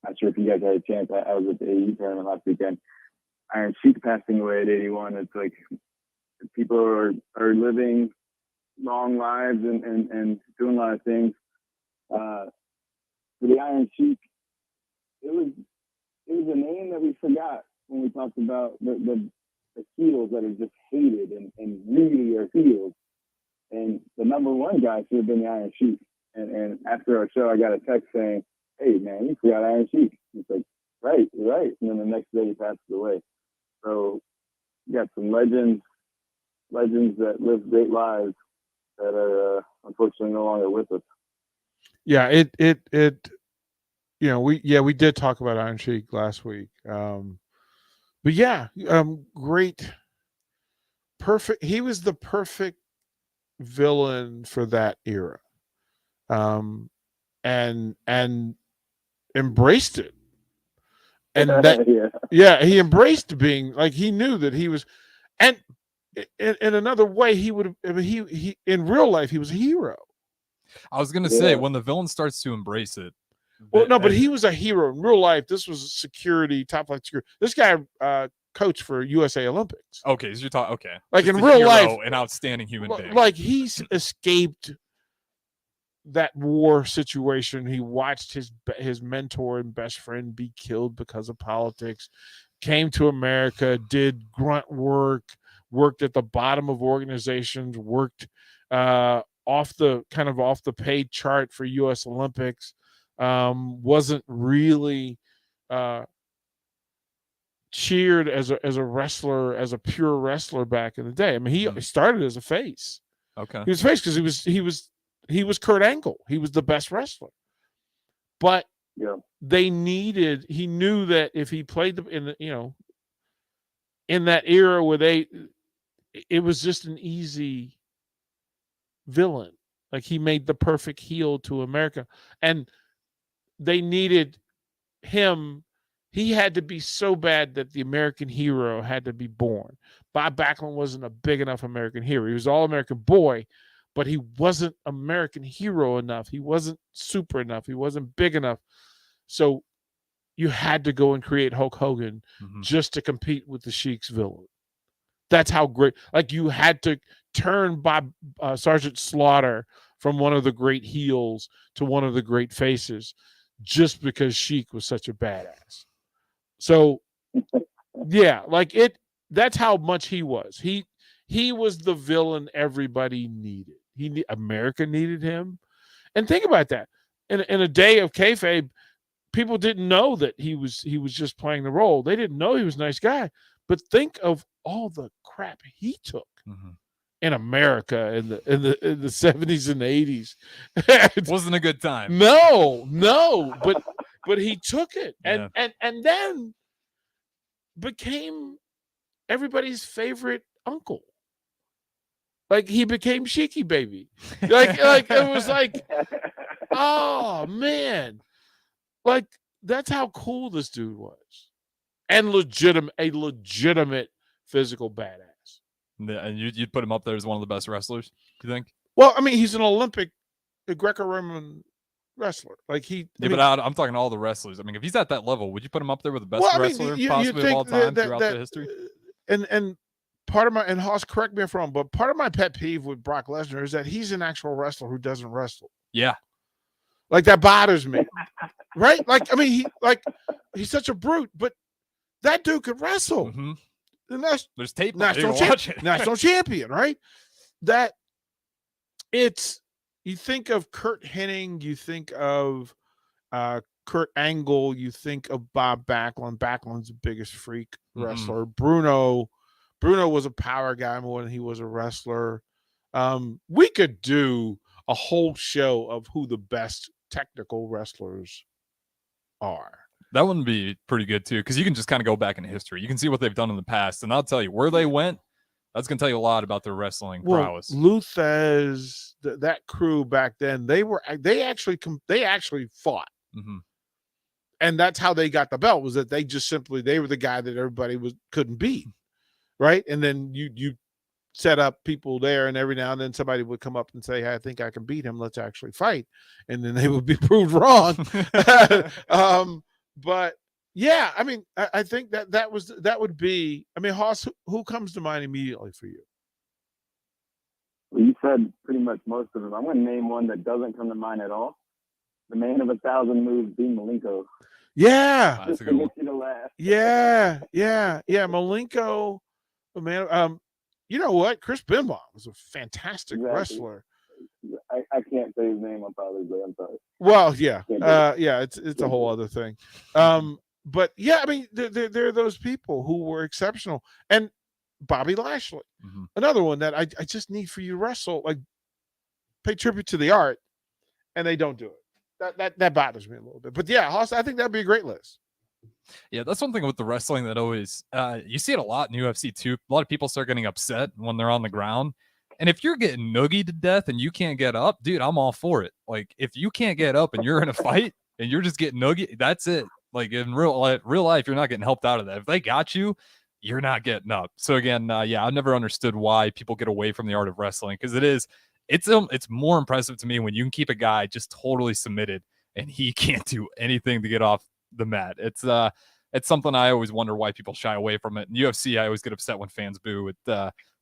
Not sure if you guys had a chance. I was at the AU tournament last weekend. Iron Sheik passing away at 81. It's like people are living long lives and doing a lot of things. For the Iron Sheik, it was a name that we forgot when we talked about the heels that are just hated and really are heels. And the number 1 guy should have been the Iron Sheik. And after our show, I got a text saying, "Hey man, you forgot Iron Sheik." It's like, right, you're right. And then the next day he passes away. So you got some legends that live great lives that are unfortunately no longer with us. Yeah, we did talk about Iron Sheik last week. But yeah, great, perfect. He was the perfect villain for that era, and embraced it. And that, he embraced being like, he knew that he was, and in another way, he would have. He in real life, he was a hero. I was gonna say, when the villain starts to embrace it. Well, no, but he was a hero in real life. This was security, top flight security. This guy coached for USA Olympics. Okay, so you're talking. Okay, like in real life, an outstanding human being. Like he's escaped that war situation. He watched his mentor and best friend be killed because of politics. Came to America, did grunt work, worked at the bottom of organizations, worked off the paid chart for US Olympics. Wasn't really cheered as a wrestler, as a pure wrestler back in the day. I mean, he started as a face. Okay, he was a face because he was Kurt Angle. He was the best wrestler, but he knew that if he played in that era where it was just an easy villain. Like he made the perfect heel to America, and they needed him. He had to be so bad that the American hero had to be born. Bob Backlund wasn't a big enough American hero. He was all-American boy, but he wasn't American hero enough. He wasn't super enough. He wasn't big enough. So you had to go and create Hulk Hogan just to compete with the Sheik's villain. That's how great. Like you had to turn Bob Sergeant Slaughter from one of the great heels to one of the great faces, just because Sheik was such a badass. So, yeah, like that's how much he was. He was the villain everybody needed. America needed him. And think about that. In a day of kayfabe, people didn't know that he was just playing the role. They didn't know he was a nice guy. But think of all the crap he took in America in the 70s and 80s. Wasn't a good time. No, but he took it and then became everybody's favorite uncle. Like he became Sheiky Baby. Like it was like, oh man. Like that's how cool this dude was. And a legitimate physical badass. Yeah, and you'd put him up there as one of the best wrestlers, do you think? Well, I mean, he's an Olympic Greco-Roman wrestler. Like I'm talking all the wrestlers. I mean, if he's at that level, would you put him up there with the best wrestler possibly of all time throughout the history? And part of my, and Haas, correct me if I'm wrong, but part of my pet peeve with Brock Lesnar is that he's an actual wrestler who doesn't wrestle. Yeah. Like that bothers me. Right? Like, I mean, he's such a brute, but that dude could wrestle. Mm-hmm. And there's tape. National champion, right? That you think of Kurt Hennig, you think of Kurt Angle, you think of Bob Backlund. Backlund's the biggest freak wrestler. Bruno was a power guy more than he was a wrestler. We could do a whole show of who the best technical wrestlers are. That wouldn't be pretty good too, because you can just kind of go back in history. You can see what they've done in the past, and I'll tell you where they went. That's going to tell you a lot about their wrestling prowess. Lou Thesz, that crew back then, they actually fought, and that's how they got the belt. Was that they were the guy that everybody couldn't beat, right? And then you set up people there, and every now and then somebody would come up and say, "Hey, I think I can beat him. Let's actually fight," and then they would be proved wrong. But yeah, I mean, I think that would be. I mean, Haas, who comes to mind immediately for you? Well, you said pretty much most of them. I'm going to name one that doesn't come to mind at all. The man of 1,000 moves, Dean Malenko. Yeah, that's a good one. You to laugh. Yeah. Malenko, man. You know what? Chris Benoit was a fantastic wrestler. I can't say his name on Father's Day. I'm sorry. Well, yeah, it's a whole other thing. But yeah, I mean, there are those people who were exceptional, and Bobby Lashley, another one that I just need for you to wrestle, like pay tribute to the art, and they don't do it. That bothers me a little bit. But yeah, Haas, I think that'd be a great list. Yeah, that's one thing with the wrestling that always you see it a lot in UFC too. A lot of people start getting upset when they're on the ground. And if you're getting noogied to death and you can't get up, dude, I'm all for it. Like, if you can't get up and you're in a fight and you're just getting noogied, that's it. Like, in real life, you're not getting helped out of that. If they got you, you're not getting up. So again, I've never understood why people get away from the art of wrestling, because it's more impressive to me when you can keep a guy just totally submitted and he can't do anything to get off the mat. It's something I always wonder why people shy away from it. In UFC, I always get upset when fans boo it.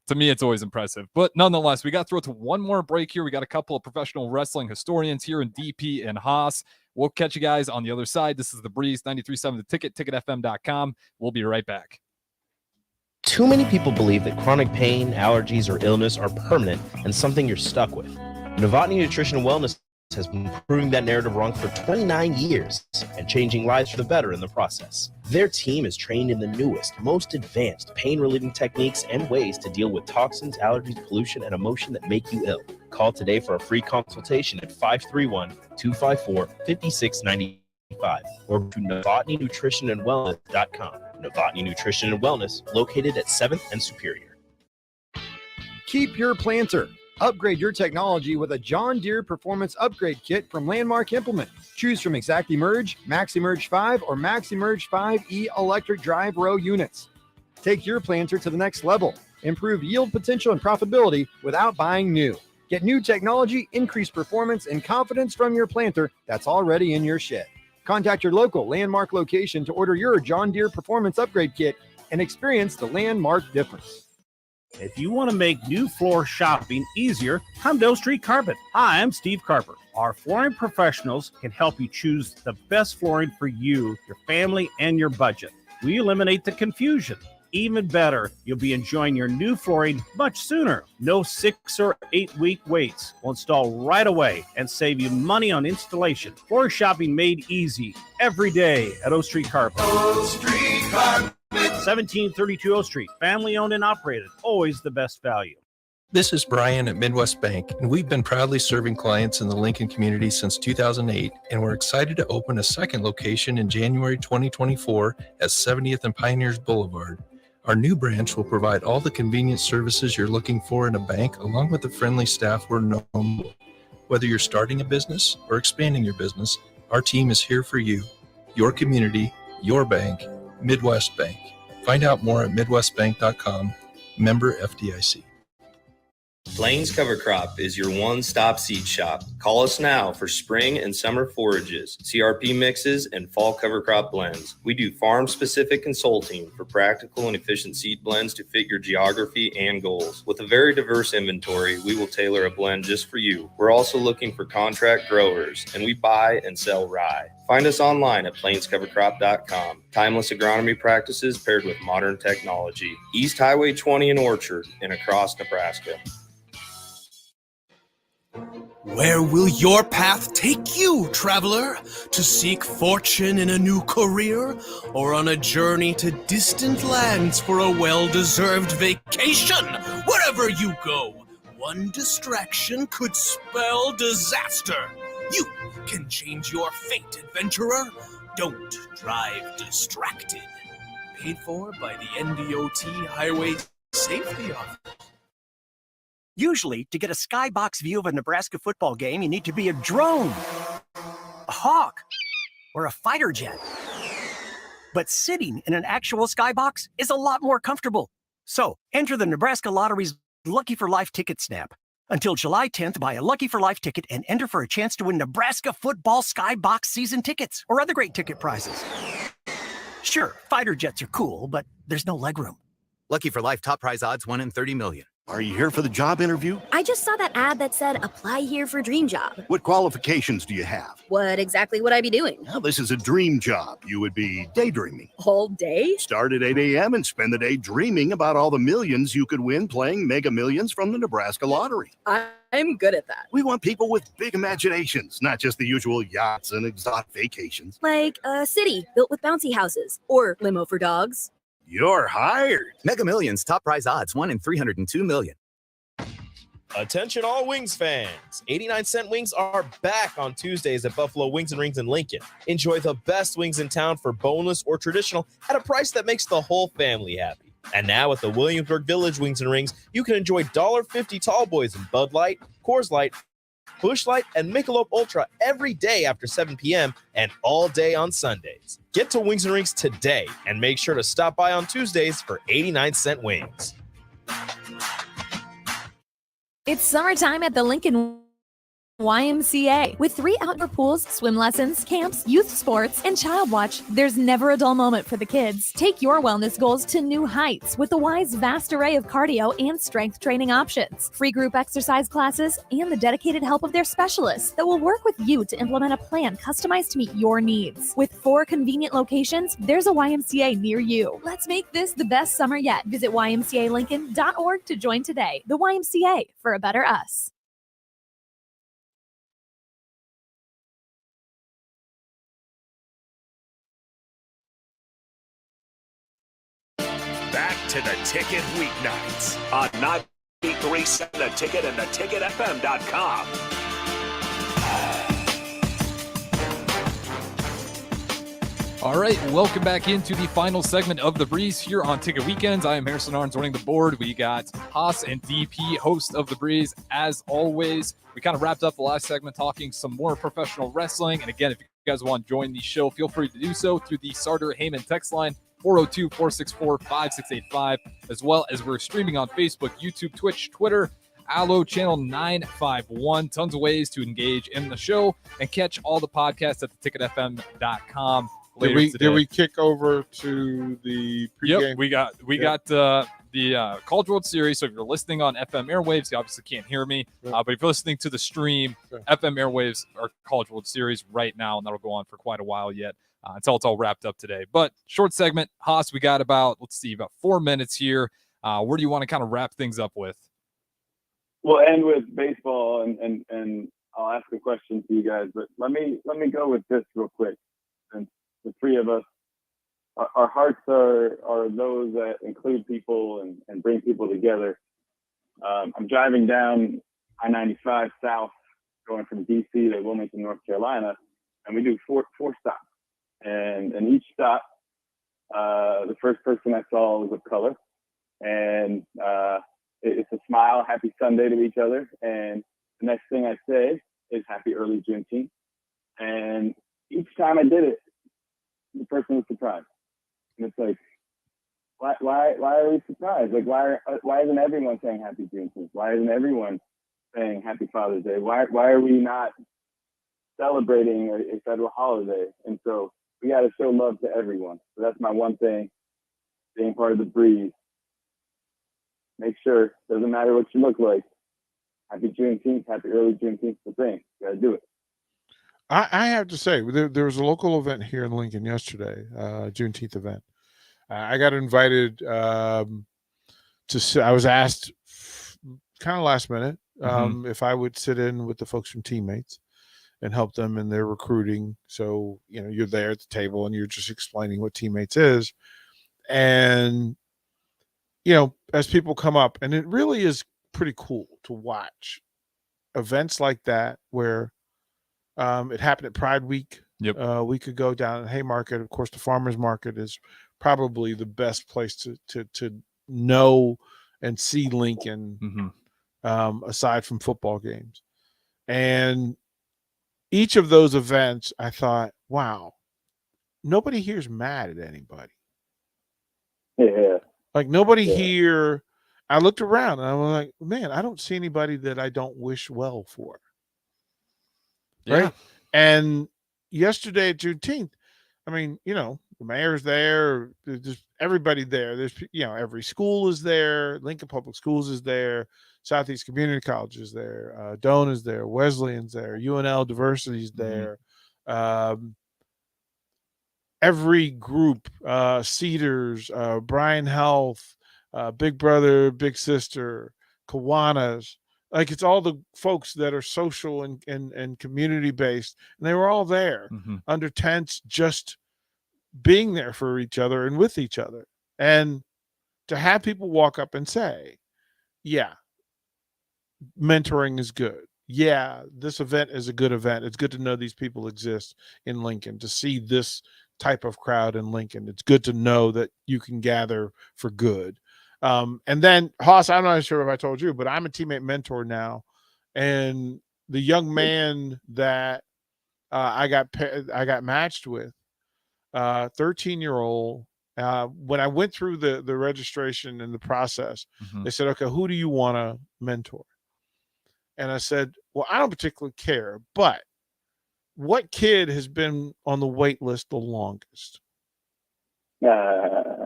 To me, it's always impressive. But nonetheless, we got to throw it to one more break here. We got a couple of professional wrestling historians here in DP and Haas. We'll catch you guys on the other side. This is The Breeze, 93.7 The Ticket, ticketfm.com. We'll be right back. Too many people believe that chronic pain, allergies, or illness are permanent and something you're stuck with. Novotny Nutrition and Wellness has been proving that narrative wrong for 29 years and changing lives for the better in the process. Their team is trained in the newest, most advanced pain-relieving techniques and ways to deal with toxins, allergies, pollution, and emotion that make you ill. Call today for a free consultation at 531-254-5695 or to NovotnyNutritionandWellness.com. Novotny Nutrition and Wellness, located at 7th and Superior. Keep your planter. Upgrade your technology with a John Deere Performance Upgrade Kit from Landmark Implement. Choose from ExactEmerge, MaxEmerge 5, or MaxEmerge 5E electric drive row units. Take your planter to the next level. Improve yield potential and profitability without buying new. Get new technology, increased performance, and confidence from your planter that's already in your shed. Contact your local Landmark location to order your John Deere Performance Upgrade Kit and experience the Landmark difference. If you want to make new floor shopping easier, come to O Street Carpet. Hi, I'm Steve Carper. Our flooring professionals can help you choose the best flooring for you, your family, and your budget. We eliminate the confusion. Even better, you'll be enjoying your new flooring much sooner. No 6 or 8 week waits. We'll install right away and save you money on installation. Floor shopping made easy every day at O Street Carpet. O Street Carpet. 1732 O Street, family owned and operated, always the best value. This is Brian at Midwest Bank, and we've been proudly serving clients in the Lincoln community since 2008, and we're excited to open a second location in January 2024 at 70th and Pioneers Boulevard. Our new branch will provide all the convenient services you're looking for in a bank, along with the friendly staff we're known for. Whether you're starting a business or expanding your business, our team is here for you. Your community, your bank, Midwest Bank. Find out more at midwestbank.com, member FDIC. Plains Cover Crop is your one-stop seed shop. Call us now for spring and summer forages, CRP mixes, and fall cover crop blends. We do farm-specific consulting for practical and efficient seed blends to fit your geography and goals. With a very diverse inventory, we will tailor a blend just for you. We're also looking for contract growers, and we buy and sell rye. Find us online at plainscovercrop.com. Timeless agronomy practices paired with modern technology. East Highway 20 in Orchard and across Nebraska. Where will your path take you, traveler? To seek fortune in a new career, or on a journey to distant lands for a well-deserved vacation? Wherever you go, one distraction could spell disaster. You can change your fate, adventurer. Don't drive distracted. Paid for by the NDOT Highway Safety Office. Usually, to get a skybox view of a Nebraska football game, you need to be a drone, a hawk, or a fighter jet. But sitting in an actual skybox is a lot more comfortable. So, enter the Nebraska Lottery's Lucky for Life ticket snap. Until July 10th, buy a Lucky for Life ticket and enter for a chance to win Nebraska football skybox season tickets or other great ticket prizes. Sure, fighter jets are cool, but there's no legroom. Lucky for Life top prize odds 1 in 30 million. Are you here for the job interview? I just saw that ad that said, apply here for dream job. What qualifications do you have? What exactly would I be doing? Well, this is a dream job. You would be daydreaming. All day? Start at 8 a.m. and spend the day dreaming about all the millions you could win playing Mega Millions from the Nebraska Lottery. I'm good at that. We want people with big imaginations, not just the usual yachts and exotic vacations. Like a city built with bouncy houses or limo for dogs. You're hired. Mega Millions top prize odds 1 in 302 million. Attention all Wings fans. 89-cent wings are back on Tuesdays at Buffalo Wings and Rings in Lincoln. Enjoy the best wings in town for boneless or traditional at a price that makes the whole family happy. And now at the Williamsburg Village Wings and Rings, you can enjoy $1.50 tall boys in Bud Light, Coors Light, Busch Light, and Michelob Ultra every day after 7 p.m. and all day on Sundays. Get to Wings and Rings today and make sure to stop by on Tuesdays for 89-cent wings. It's summertime at the Lincoln YMCA. With 3 outdoor pools, swim lessons, camps, youth sports, and child watch, there's never a dull moment for the kids. Take your wellness goals to new heights with the Y's vast array of cardio and strength training options, free group exercise classes, and the dedicated help of their specialists that will work with you to implement a plan customized to meet your needs. With 4 convenient locations, there's a YMCA near you. Let's make this the best summer yet. Visit ymcalincoln.org to join today. The YMCA, for a better us. Back to the Ticket weeknights on 93.7 The Ticket and theticketfm.com. All right, welcome back into the final segment of The Breeze here on Ticket Weekends. I am Harrison Arns running the board. We got Haas and DP, host of The Breeze, as always. We kind of wrapped up the last segment talking some more professional wrestling. And again, if you guys want to join the show, feel free to do so through the Sartor Heyman text line, 402-464-5685, as well as we're streaming on Facebook, YouTube, Twitch, Twitter, Allo channel 951. Tons of ways to engage in the show and catch all the podcasts at theticketfm.com. Did we kick over to the pregame? Yep, we got the College World Series. So if you're listening on FM airwaves, you obviously can't hear me. But if you're listening to the stream, FM airwaves are College World Series right now, and that'll go on for quite a while yet. Until it's all wrapped up today. But short segment, Haas, we got about 4 minutes here. Where do you want to kind of wrap things up with? We'll end with baseball, and I'll ask a question to you guys. But let me go with this real quick. Since the three of us, our hearts are those that include people and bring people together. I'm driving down I-95 south, going from DC to Wilmington, North Carolina, and we do four stops. And in each stop, the first person I saw was of color, and it's a smile, happy Sunday to each other. And the next thing I say is happy early Juneteenth. And each time I did it, the person was surprised. And it's like, why are we surprised? Like, why isn't everyone saying happy Juneteenth? Why isn't everyone saying happy Father's Day? Why are we not celebrating a federal holiday? And so we got to show love to everyone. So that's my one thing, being part of the breeze. Make sure, doesn't matter what you look like. Happy Juneteenth, happy early Juneteenth, the thing. You got to do it. I have to say, there was a local event here in Lincoln yesterday, Juneteenth event. I got invited I was asked kind of last minute if I would sit in with the folks from Teammates and help them in their recruiting. So, you're there at the table and you're just explaining what Teammates is. And, as people come up, and it really is pretty cool to watch events like that where it happened at Pride Week a week ago down at Haymarket. Of course, the farmers market is probably the best place to know and see Lincoln aside from football games. And each of those events, I thought, wow, nobody here's mad at anybody. Yeah. Like nobody here. I looked around and I was like, man, I don't see anybody that I don't wish well for. Right. And yesterday at Juneteenth, I mean, the mayor's there, there's everybody there. There's, every school is there. Lincoln Public Schools is there. Southeast Community College is there. Doane is there. Wesleyan's there. UNL Diversity is there. Every group, Cedars, Bryan Health, Big Brother, Big Sister, Kiwanis, like it's all the folks that are social and community based, and they were all there under tents, just being there for each other and with each other. And to have people walk up and say, yeah, mentoring is good. Yeah, this event is a good event. It's good to know these people exist in Lincoln, to see this type of crowd in Lincoln. It's good to know that you can gather for good. And then Haas, I'm not sure if I told you, but I'm a teammate mentor now. And the young man that I got matched with, 13-year-old, when I went through the registration and the process, they said, okay, who do you want to mentor? And I said, well, I don't particularly care, but what kid has been on the wait list the longest?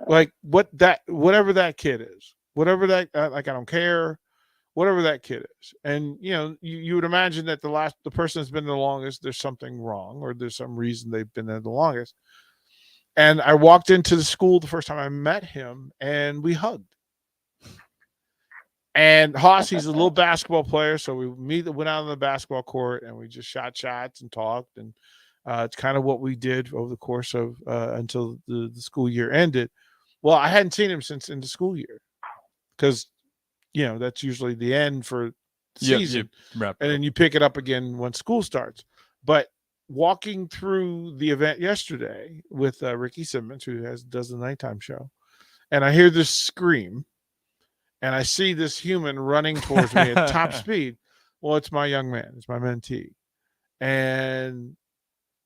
Like whatever that kid is, whatever that, like, I don't care, whatever that kid is. And, you would imagine that the person that's been the longest, there's something wrong, or there's some reason they've been there the longest. And I walked into the school the first time I met him and we hugged. And Haas, he's a little basketball player. So we went out on the basketball court and we just shot shots and talked. And it's kind of what we did over the course of until the school year ended. Well, I hadn't seen him since in the school year because, that's usually the end for the season. And then you pick it up again when school starts. But walking through the event yesterday with Ricky Simmons, who does the nighttime show, and I hear this scream. And I see this human running towards me at top speed. Well, it's my young man. It's my mentee. And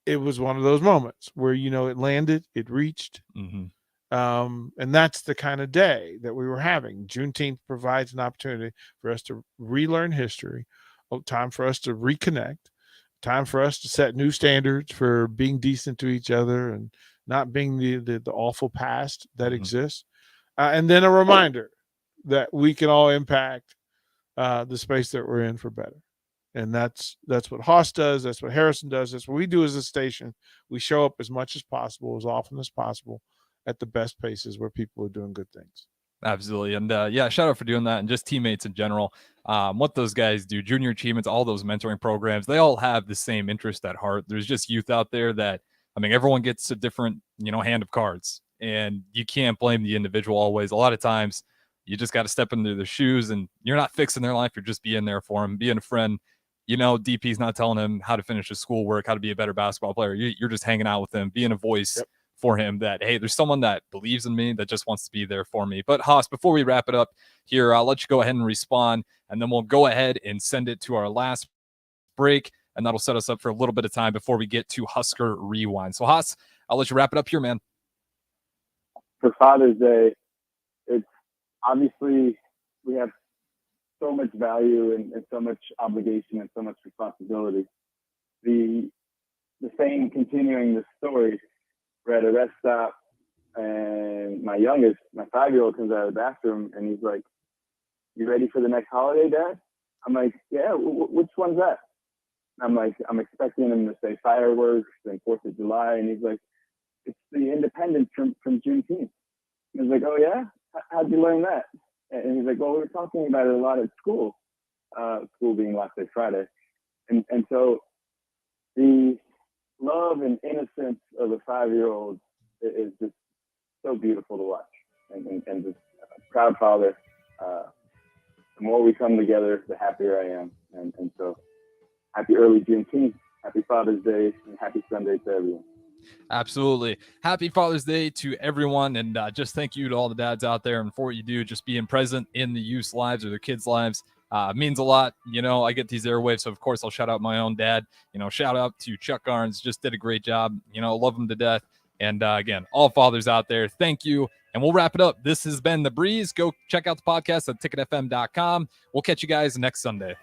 it was one of those moments where, it landed, it reached. And that's the kind of day that we were having. Juneteenth provides an opportunity for us to relearn history, time for us to reconnect, time for us to set new standards for being decent to each other and not being the awful past that exists. And then a reminder that we can all impact the space that we're in for better. And that's what Haas does. That's what Harrison does. That's what we do as a station. We show up as much as possible, as often as possible, at the best places where people are doing good things. Absolutely. And shout out for doing that, and just Teammates in general. What those guys do, junior achievements, all those mentoring programs, they all have the same interest at heart. There's just youth out there that, everyone gets a different, hand of cards, and you can't blame the individual always. A lot of times, you just got to step into their shoes, and you're not fixing their life. You're just being there for them, being a friend. You know, DP's not telling him how to finish his schoolwork, how to be a better basketball player. You're just hanging out with him, being a voice for him that, hey, there's someone that believes in me, that just wants to be there for me. But Haas, before we wrap it up here, I'll let you go ahead and respond, and then we'll go ahead and send it to our last break, and that'll set us up for a little bit of time before we get to Husker Rewind. So Haas, I'll let you wrap it up here, man. For Father's Day, it's obviously we have so much value and so much obligation and so much responsibility. The same continuing the story, we're at a rest stop, and my youngest, my 5-year-old, comes out of the bathroom and he's like, "You ready for the next holiday, Dad?" I'm like, "Yeah, which one's that?" I'm like, I'm expecting him to say fireworks and 4th of July, and he's like, "It's the independence from Juneteenth." I was like, "Oh yeah? How'd you learn that?" And he's like, "Well, we were talking about it a lot at school, school being last day Friday." And so the love and innocence of a 5-year-old is just so beautiful to watch, and just a proud father. The more we come together, the happier I am. And so happy early Juneteenth, happy Father's Day, and happy Sunday to everyone. Absolutely. Happy Father's Day to everyone. And just thank you to all the dads out there and for what you do. Just being present in the youth's lives or their kids' lives means a lot. You know, I get these airwaves, so of course I'll shout out my own dad. You know, shout out to Chuck Garnes, just did a great job. You know, love him to death. And again, all fathers out there, thank you. And we'll wrap it up. This has been The Breeze. Go check out the podcast at ticketfm.com. We'll catch you guys next Sunday.